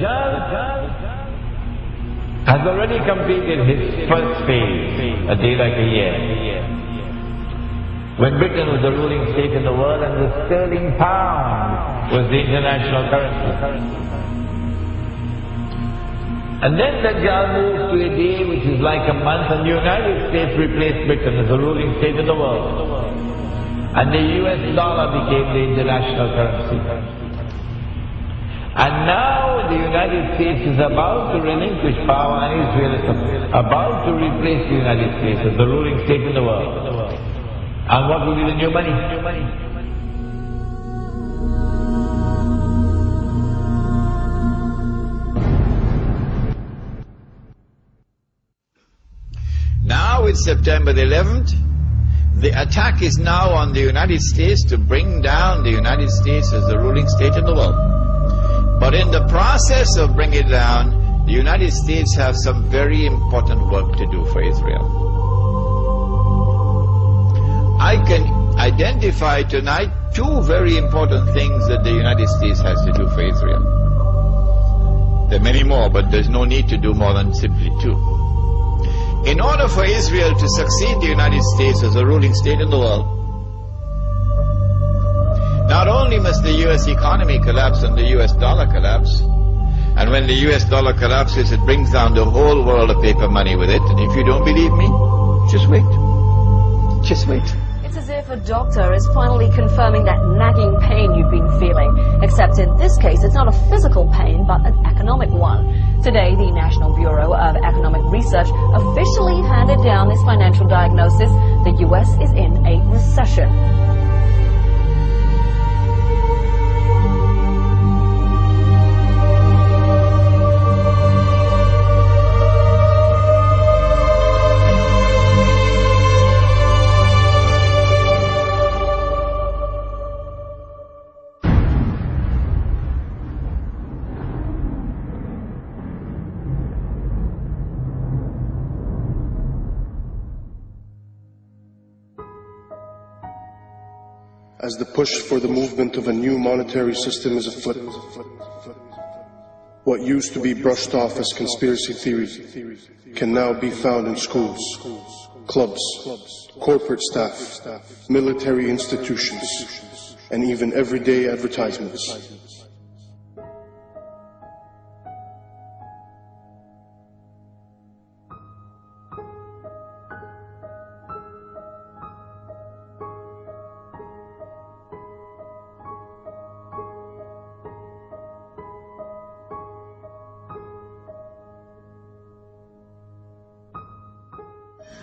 Dajjal has already completed his first phase, a day like a year. When Britain was the ruling state in the world and the sterling pound was the international currency. And then Dajjal moved to a day which is like a month, and the United States replaced Britain as the ruling state in the world. And the US dollar became the international currency. And now the United States is about to relinquish power, and Israel is about to replace the United States as the ruling state in the world. And what will be the new money? Now it's September the 11th. The attack is now on the United States to bring down the United States as the ruling state in the world. But in the process of bringing it down, the United States have some very important work to do for Israel. I can identify tonight two very important things that the United States has to do for Israel. There are many more, but there's no need to do more than simply two. In order for Israel to succeed the United States as a ruling state in the world, not only must the US economy collapse and the US dollar collapse, and when the US dollar collapses, it brings down the whole world of paper money with it. And if you don't believe me, just wait. Just wait. It's as if a doctor is finally confirming that nagging pain you've been feeling. Except in this case, it's not a physical pain, but an economic one. Today, the National Bureau of Economic Research officially handed down this financial diagnosis. The US is in a recession. As the push for the movement of a new monetary system is afoot, what used to be brushed off as conspiracy theory can now be found in schools, clubs, corporate staff, military institutions, and even everyday advertisements.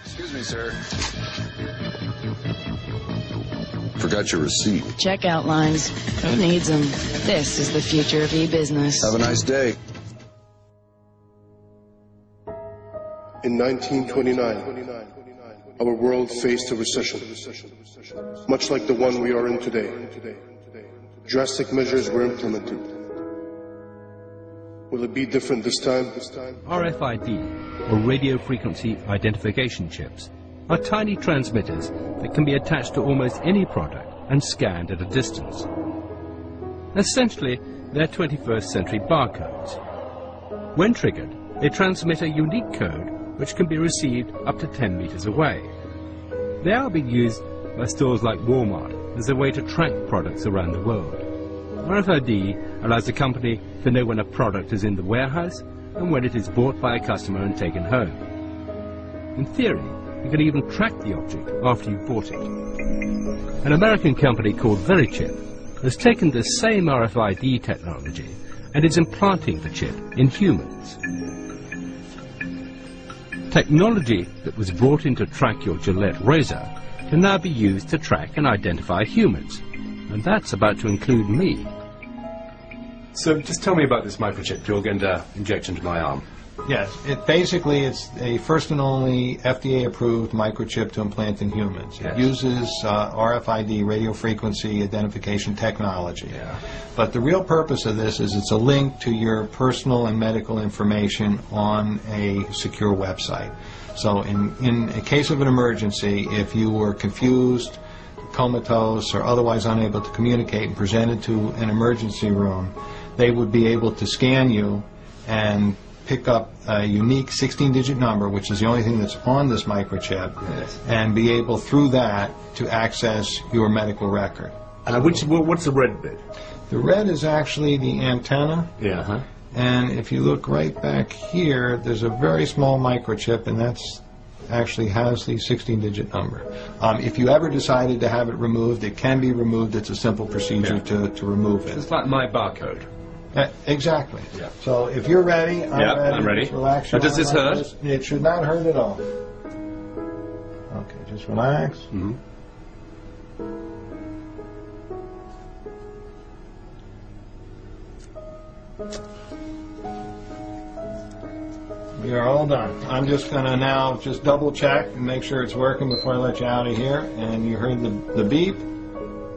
Excuse me, sir. Forgot your receipt. Checkout lines. Who needs them? This is the future of e-business. Have a nice day. In 1929, our world faced a recession, much like the one we are in today. Drastic measures were implemented. Will it be different this time? RFID, or radio frequency identification chips, are tiny transmitters that can be attached to almost any product and scanned at a distance. Essentially, they're 21st century barcodes. When triggered, they transmit a unique code which can be received up to 10 meters away. They are being used by stores like Walmart as a way to track products around the world. RFID allows the company to know when a product is in the warehouse and when it is bought by a customer and taken home. In theory, you can even track the object after you've bought it. An American company called Verichip has taken the same RFID technology and is implanting the chip in humans. Technology that was brought in to track your Gillette razor can now be used to track and identify humans. And that's about to include me. So just tell me about this microchip you're going to inject into my arm. Yes, basically it's a first and only FDA-approved microchip to implant in humans. Yes. It uses RFID, radio frequency identification technology. Yeah. But the real purpose of this is it's a link to your personal and medical information on a secure website. So in a case of an emergency, if you were confused, comatose, or otherwise unable to communicate and presented to an emergency room, they would be able to scan you and pick up a unique 16-digit number, which is the only thing that's on this microchip, and be able through that to access your medical record. What's the red bit? The red is actually the antenna. Yeah. And if you look right back here, there's a very small microchip, and that's actually has the 16-digit number. If you ever decided to have it removed, it can be removed. It's a simple procedure to remove it. It's like my barcode. Exactly. Yeah. So if you're ready, I'm ready. Just relax. Now, does this hurt? It should not hurt at all. Okay, just relax. Mm-hmm. We are all done. I'm just going to now just double check and make sure it's working before I let you out of here. And you heard the beep.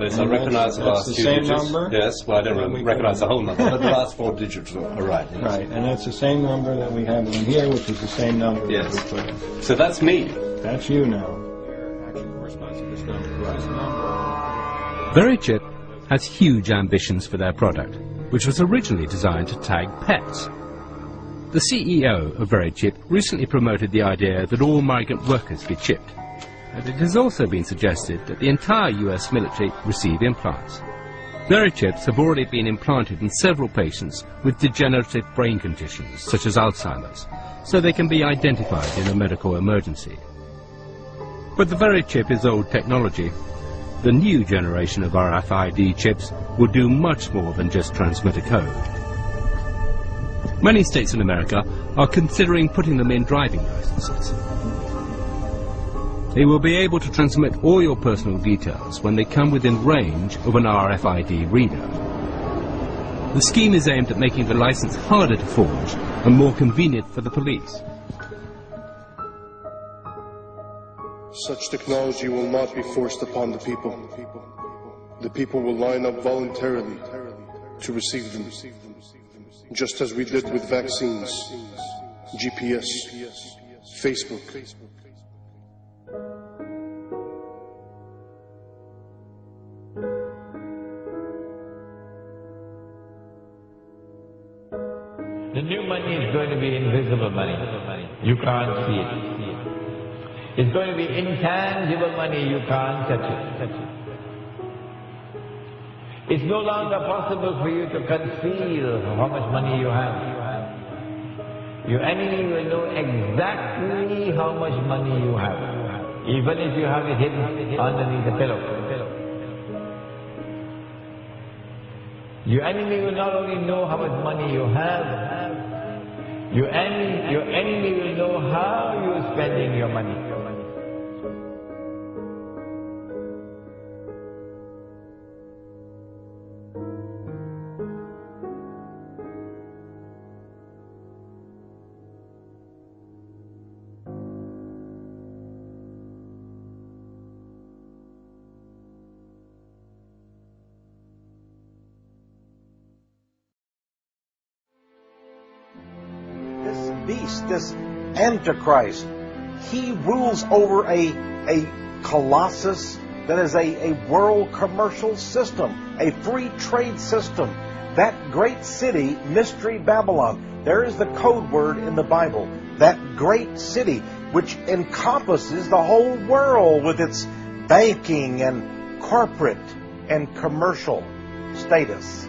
Yes, I recognize the last two digits. Number. Yes, well, I don't recognize the whole number, but the last 4 digits are right. Yes. Right, and that's the same number that we have in here, which is the same number that we put in. So that's me. That's you now. VeriChip has huge ambitions for their product, which was originally designed to tag pets. The CEO of VeriChip recently promoted the idea that all migrant workers be chipped. And it has also been suggested that the entire US military receive implants. VeriChips have already been implanted in several patients with degenerative brain conditions such as Alzheimer's, so they can be identified in a medical emergency. But the VeriChip is old technology. The new generation of RFID chips will do much more than just transmit a code. Many states in America are considering putting them in driving licenses. They will be able to transmit all your personal details when they come within range of an RFID reader. The scheme is aimed at making the license harder to forge and more convenient for the police. Such technology will not be forced upon the people. The people will line up voluntarily to receive them, just as we did with vaccines, GPS, Facebook. The new money is going to be invisible money. You can't see it. It's going to be intangible money. You can't touch it. It's no longer possible for you to conceal how much money you have. Your enemy will know exactly how much money you have, even if you have it hidden underneath the pillow. Your enemy will not only know how much money you have, your enemy will know how you're spending your money. Beast, this Antichrist, he rules over a colossus that is a world commercial system, a free trade system. That great city, Mystery Babylon, there is the code word in the Bible. That great city which encompasses the whole world with its banking and corporate and commercial status.